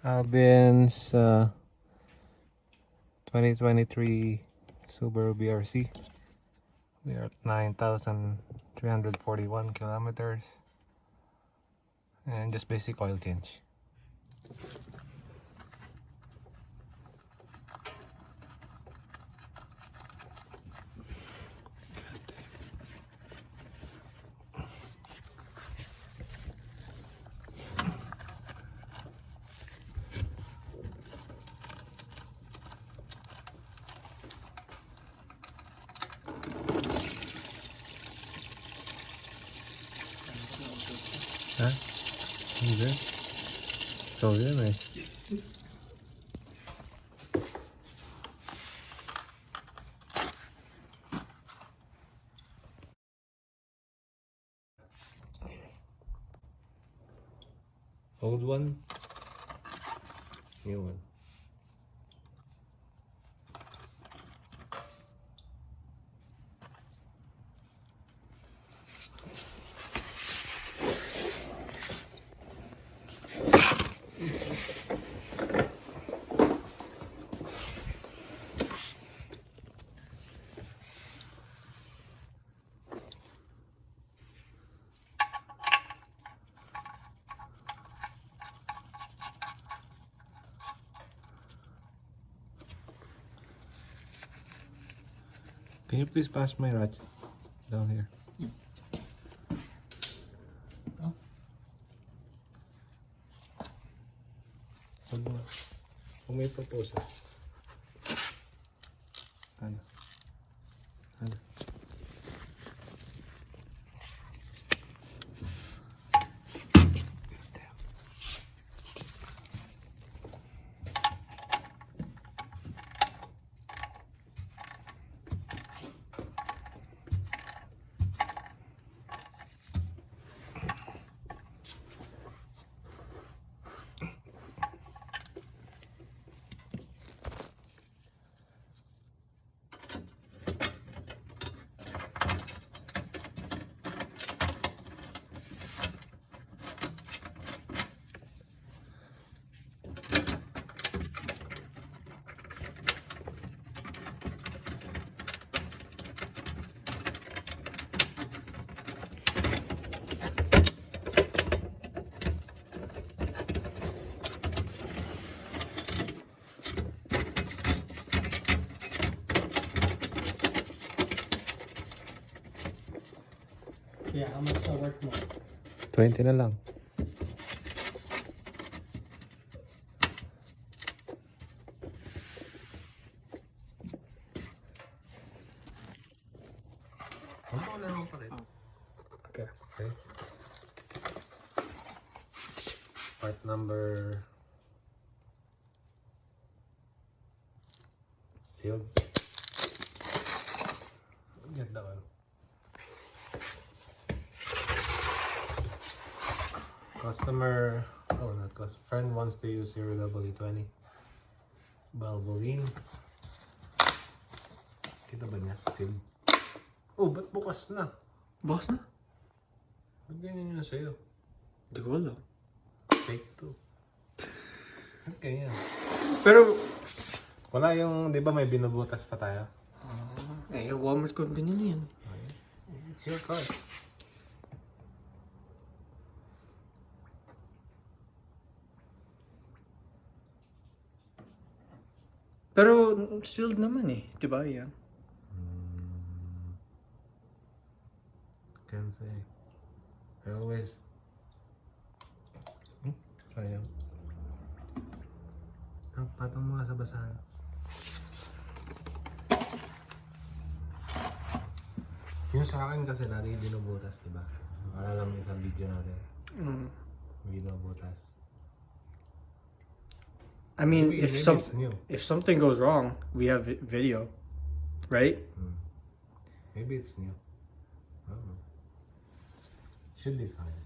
Ben's 2023 Subaru BRC. We are at 9,341 kilometers and just basic oil change. Huh? You good? So good, nice. Old one, new one. Can you please pass my ratchet down here? Oh. Kung may proposal. Ano? Ano? Yeah, how much is worth more? 20 na lang. Okay. Okay. Part number sealed. Get that one. Customer, oh not customer, friend wants to use 0W20 Valvoline. Kita ba niya? Sealed. Oh, ba't bukas na? Bukas na? Ba't ganyan yun sa'yo? Hindi ko alam. Fake to. Ba't ganyan? Pero, Wala yung, di ba may binubutas pa tayo? Walmart ko binili yan. It's your car. Pero, sealed naman eh. Diba yan? Can't say. I always... Sayang. Patong mo nga sa basahan. Yung sa akin kasi lagi binubutas, diba? Para lang isang video natin. Binubutas. I mean, Maybe it's new. if something goes wrong, we have video, right? Maybe it's new. I don't know. Should be fine.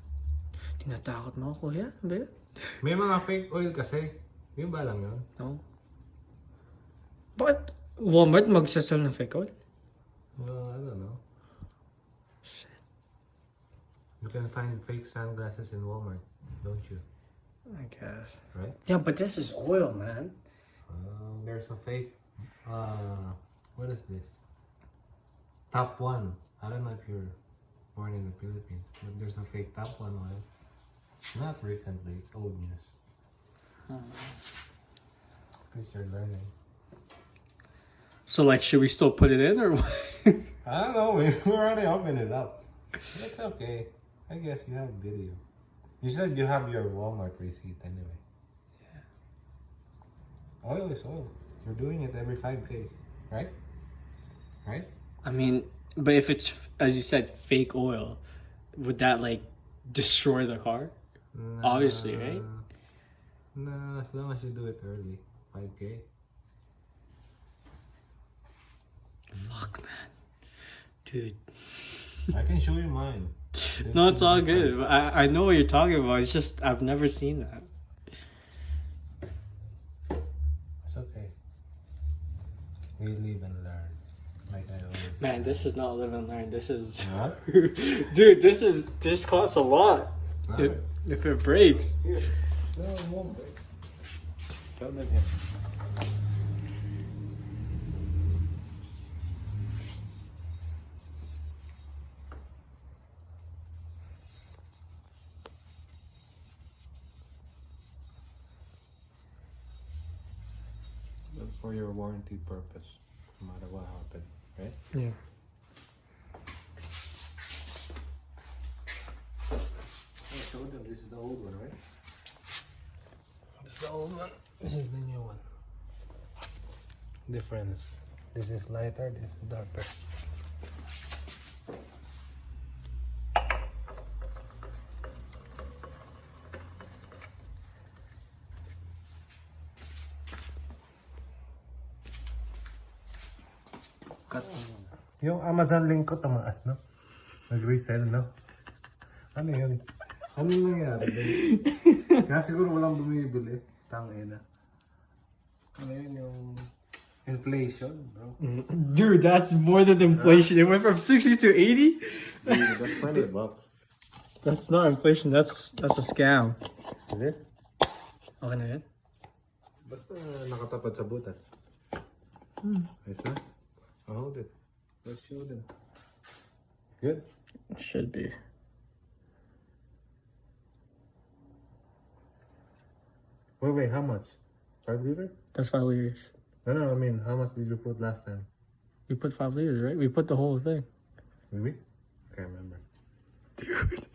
Tinatakot mo ako, kuya. Ba? May mga fake oil kasi. Yung ba lang yun? No. Bakit Walmart magsasell ng fake oil? Well, I don't know. Shit. You can find fake sunglasses in Walmart, don't you? I guess. right? Yeah, but this is oil, man. There's a fake. What is this? Top one. I don't know if you're born in the Philippines, but there's a fake top one oil. Not recently. It's old news. At least you're learning. So, like, should we still put it in or what? I don't know. We already opened it up. That's okay. I guess you have video. You said you have your Walmart receipt anyway. Yeah. Oil is oil. You're doing it every 5K, right? Right? I mean, but if it's, as you said, fake oil, would that, like, destroy the car? Obviously, right? No, as long as you do it early. 5K. Fuck, man. Dude. I can show you mine. No, it's all good. I know what you're talking about. It's just, I've never seen that. It's okay. We live and learn. Like I always Man, say. this is not live and learn. This is... What? Dude, this costs a lot. Alright. If it breaks. Here. No, it won't break. Tell them here. But for your warranty purpose, no matter what happened, right? Yeah. I showed them this is the old one, right? This is the old one. This is the new one. Difference. This is lighter, this is darker. Yung Amazon link ko tumaas, no? Nag-resell, no? Ano yun? Ano nangyari? Kaya siguro walang bumibili. Tangina. Ano yun yung inflation, bro? Dude, that's more than inflation. It went from 60 to 80? Dude, that's $20. That's not inflation. That's a scam. Is it? Okay na yan? Basta nakatapat sa butas. Ayos na? I'll hold it. Let's show them. Good? Should be. Wait, how much? 5 liter? That's 5 liters. No, I mean, how much did you put last time? We put 5 liters, right? We put the whole thing. Did we? I can't remember. Dude.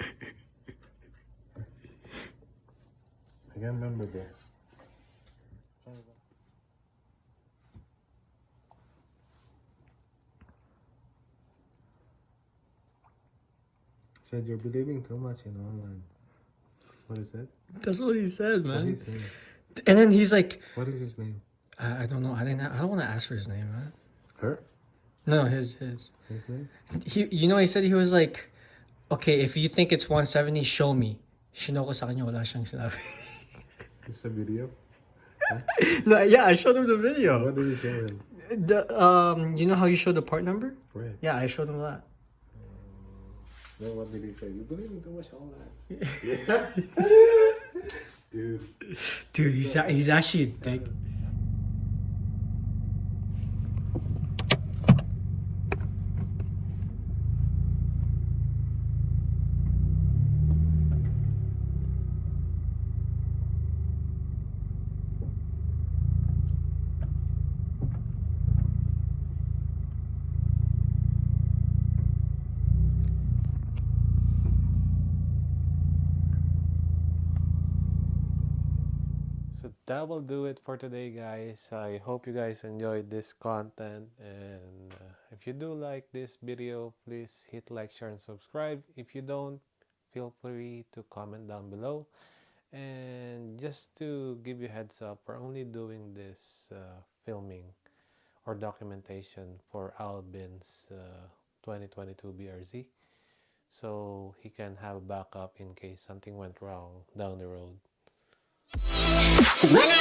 I can't remember that. Said you're believing too much in online. What is that? That's what he said, What man. is his name? And then he's like, What is his name? I don't know. I don't want to ask for his name, man. Her? No, his. His name? He said he was like, okay, if you think it's 170, show me. Shinoko sa kanya, wala siyang sinabi. It's a video? No, yeah, I showed him the video. What did you show him? You know how you show the part number? Right. Yeah, I showed him that. Then what did he say? You believing too much on that? Dude. Dude, he's actually a dick. So that will do it for today, guys. I hope you guys enjoyed this content, and if you do like this video, please hit like, share, and subscribe. If you don't, feel free to comment down below. And just to give you a heads up, we're only doing this filming or documentation for Albin's 2022 BRZ, so he can have a backup in case something went wrong down the road. When I